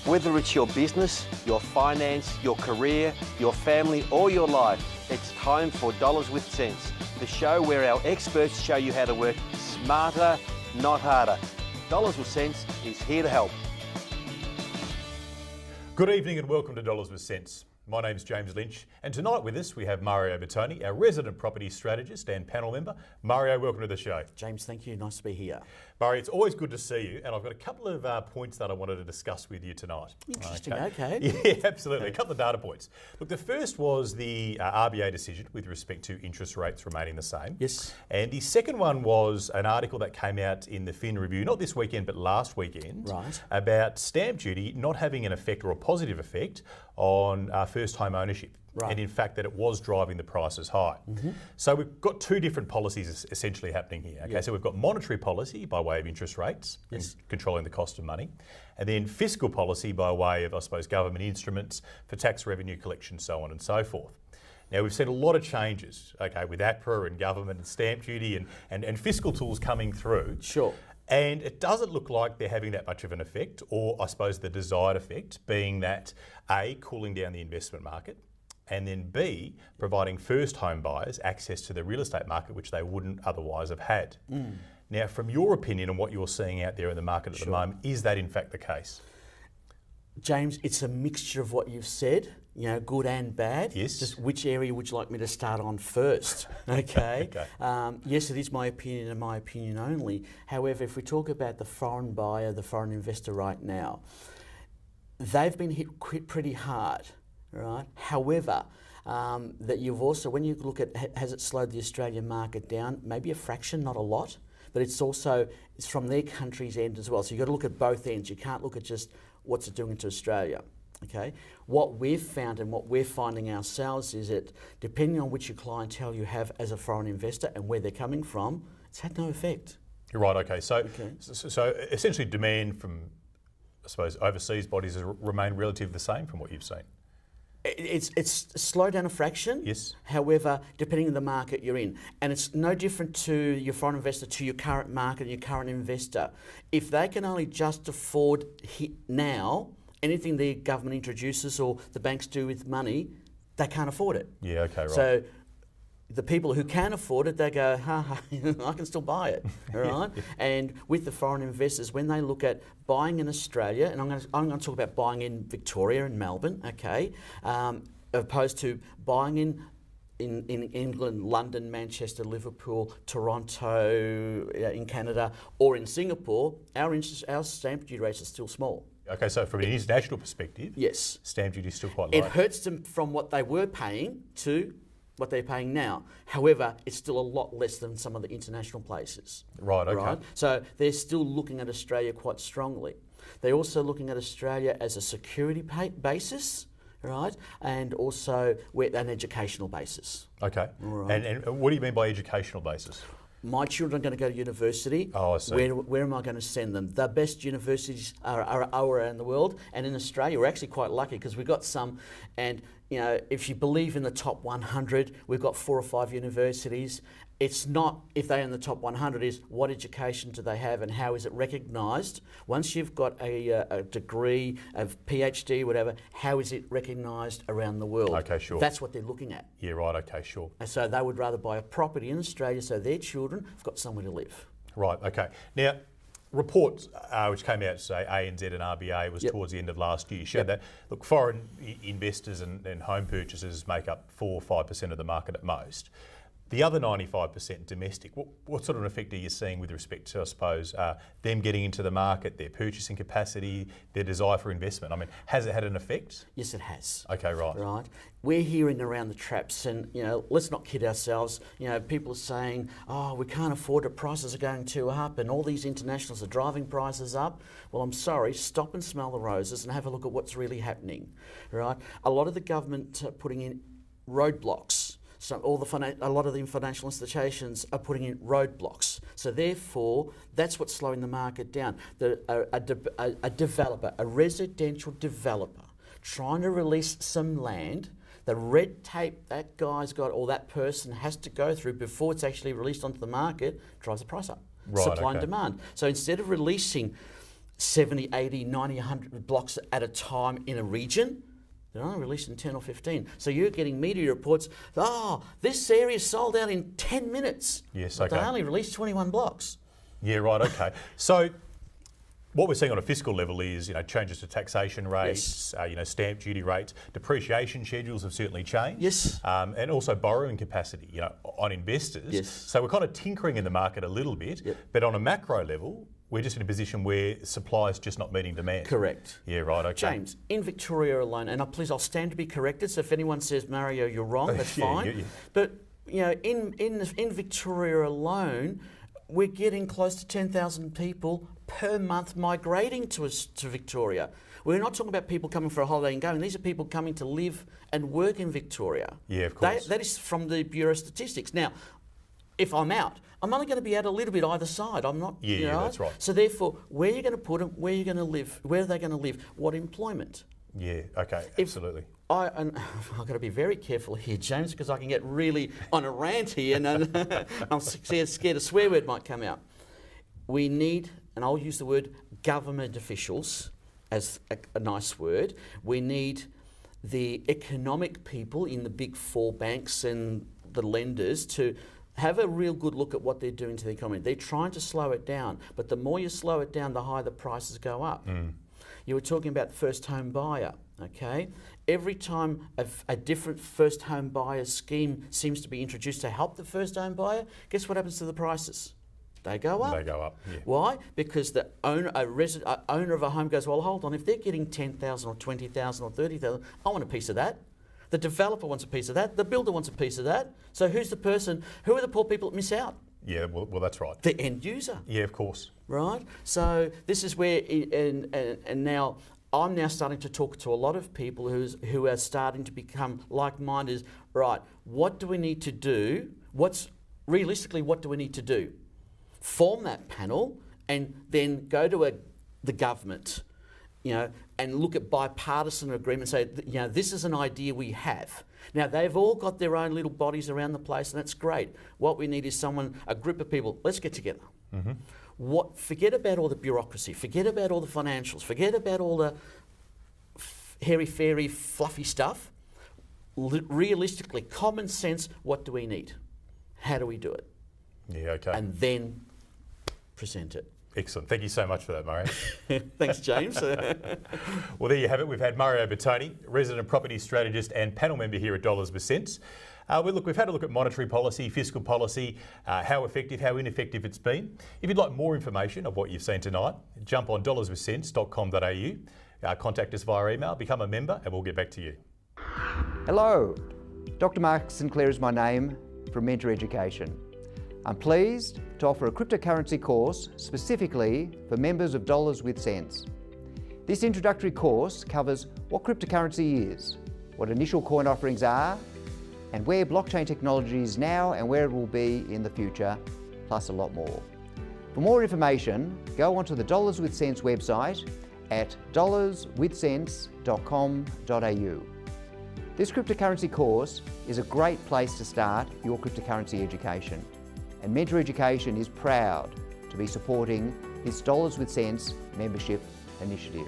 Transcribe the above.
Whether it's your business, your finance, your career, your family or your life, it's time for Dollars with Sense, the show where our experts show you how to work smarter, not harder. Dollars with Sense is here to help. Good evening and welcome to Dollars with Sense. My name's James Lynch, and tonight with us we have Mario Ber, our resident property strategist and panel member. Mario, welcome to the show. James, thank you. Nice to be here. Mario, it's always good to see you, and I've got a couple of points that I wanted to discuss with you tonight. Interesting, okay. Yeah, absolutely. A couple of data points. Look, the first was the RBA decision with respect to interest rates remaining the same. Yes. And the second one was an article that came out in the Fin Review, not this weekend, but last weekend, right, about stamp duty not having an effect or a positive effect on first home ownership. Right. And in fact that it was driving the prices high. Mm-hmm. So we've got two different policies essentially happening here. Okay, so we've got monetary policy by way of interest rates, yes, and controlling the cost of money, and then fiscal policy by way of, I suppose, government instruments for tax revenue collection, so on and so forth. Now we've seen a lot of changes, okay, with APRA and government and stamp duty and fiscal tools coming through. Sure. And it doesn't look like they're having that much of an effect, or I suppose the desired effect being that A, cooling down the investment market, and then B, providing first home buyers access to the real estate market, which they wouldn't otherwise have had. Now, from your opinion and what you're seeing out there in the market at the moment, is that in fact the case? James, it's a mixture of what you've said, you know, good and bad. Yes. Just which area would you like me to start on first? Okay. Okay. Yes, it is my opinion and my opinion only. However, if we talk about the foreign buyer, the foreign investor right now, they've been hit pretty hard, right? However, that you've also, when you look at, has it slowed the Australian market down? Maybe a fraction, not a lot, but it's from their country's end as well. So you've got to look at both ends. You can't look at just what's it doing to Australia. Okay, what we've found and what we're finding ourselves is that depending on which your clientele you have as a foreign investor and where they're coming from, it's had no effect. You're right, okay. So essentially demand from, I suppose, overseas bodies has remained relatively the same from what you've seen? It's slowed down a fraction. Yes. However, depending on the market you're in, and it's no different to your foreign investor to your current market and your current investor. If they can only just afford now, anything the government introduces or the banks do with money, they can't afford it. Yeah, okay, right. So the people who can afford it, they go, I can still buy it, all right? And with the foreign investors, when they look at buying in Australia, and I'm going to talk about buying in Victoria and Melbourne, okay, opposed to buying in England, London, Manchester, Liverpool, Toronto, in Canada, or in Singapore, our stamp duty rates are still small. Okay, so from an international perspective, yes, stamp duty is still quite low. It hurts them from what they were paying to what they're paying now. However, it's still a lot less than some of the international places. Right, okay. Right? So they're still looking at Australia quite strongly. They're also looking at Australia as a security basis, right? And also an educational basis. Okay. Right. And what do you mean by educational basis? My children are going to go to university. Oh, I see. Where am I going to send them? The best universities are around the world, and in Australia we're actually quite lucky because we've got some, and you know, if you believe in the top 100, we've got 4 or 5 universities. It's not if they're in the top 100, is what education do they have and how is it recognised? Once you've got a degree, a PhD, whatever, how is it recognised around the world? Okay, sure. That's what they're looking at. Yeah, right, okay, sure. And so they would rather buy a property in Australia so their children have got somewhere to live. Right, okay. Now, reports which came out, say ANZ and RBA was towards the end of last year, showed that, look, foreign investors and home purchasers make up 4 or 5% of the market at most. The other 95% domestic, what sort of an effect are you seeing with respect to, I suppose, them getting into the market, their purchasing capacity, their desire for investment? I mean, has it had an effect? Yes, it has. Okay, right. Right. We're hearing around the traps and, you know, let's not kid ourselves. You know, people are saying, oh, we can't afford it, prices are going too up and all these internationals are driving prices up. Well, I'm sorry, stop and smell the roses and have a look at what's really happening, right? A lot of the government putting in roadblocks. So a lot of the financial institutions are putting in roadblocks. So therefore, that's what's slowing the market down. A developer, a residential developer, trying to release some land, the red tape that guy's got or that person has to go through before it's actually released onto the market drives the price up. Right, Supply okay. and demand. So instead of releasing 70, 80, 90, 100 blocks at a time in a region. They're only releasing 10 or 15. So you're getting media reports, this area sold out in 10 minutes. Yes, but okay. they only released 21 blocks. Yeah, right, okay. So what we're seeing on a fiscal level is, changes to taxation rates, stamp duty rates, depreciation schedules have certainly changed. Yes. And also borrowing capacity, on investors. Yes. So we're kind of tinkering in the market a little bit, but on a macro level, we're just in a position where supply is just not meeting demand. Correct. Yeah, right, okay. James, in Victoria alone, and please, I'll stand to be corrected, so if anyone says, Mario, you're wrong, that's fine. Yeah. But, in Victoria alone, we're getting close to 10,000 people per month migrating to Victoria. We're not talking about people coming for a holiday and going. These are people coming to live and work in Victoria. Yeah, of course. That is from the Bureau of Statistics. Now, if I'm out, I'm only going to be out a little bit either side. I'm not. Yeah, that's right. So therefore, where are you going to put them? Where are you going to live? Where are they going to live? What employment? Yeah, okay, absolutely. And I've got to be very careful here, James, because I can get really on a rant here, and I'm scared a swear word might come out. We need, and I'll use the word government officials as a nice word. We need the economic people in the big four banks and the lenders to have a real good look at what they're doing to the economy. They're trying to slow it down, but the more you slow it down, the higher the prices go up. You were talking about first home buyer, okay? Every time a different first home buyer scheme seems to be introduced to help the first home buyer, guess what happens to the prices? They go up. They go up, yeah. Why? Because the owner of a home goes, well, hold on, if they're getting 10,000 or 20,000 or 30,000, I want a piece of that. The developer wants a piece of that. The builder wants a piece of that. So who are the poor people that miss out? Yeah, well, that's right. The end user. Yeah, of course. Right? So this is where, and now I'm now starting to talk to a lot of people who are starting to become like-minded. Right, what do we need to do? Realistically, what do we need to do? Form that panel and then go to the government, and look at bipartisan agreement, say, this is an idea we have. Now, they've all got their own little bodies around the place, and that's great. What we need is a group of people, let's get together. Forget about all the bureaucracy, forget about all the financials, forget about all the hairy-fairy, fluffy stuff. Realistically, common sense, what do we need? How do we do it? Yeah, okay. And then present it. Excellent. Thank you so much for that, Mario. Thanks, James. Well, there you have it. We've had Mario Ber, resident property strategist and panel member here at Dollars with Sense. We've had a look at monetary policy, fiscal policy, how effective, how ineffective it's been. If you'd like more information of what you've seen tonight, jump on dollarswithsense.com.au. Contact us via email, become a member, and we'll get back to you. Hello, Dr. Mark Sinclair is my name from Mentor Education. I'm pleased to offer a cryptocurrency course specifically for members of Dollars with Sense. This introductory course covers what cryptocurrency is, what initial coin offerings are, and where blockchain technology is now and where it will be in the future, plus a lot more. For more information, go onto the Dollars with Sense website at dollarswithsense.com.au. This cryptocurrency course is a great place to start your cryptocurrency education. And Mentor Education is proud to be supporting this Dollars with Sense membership initiative.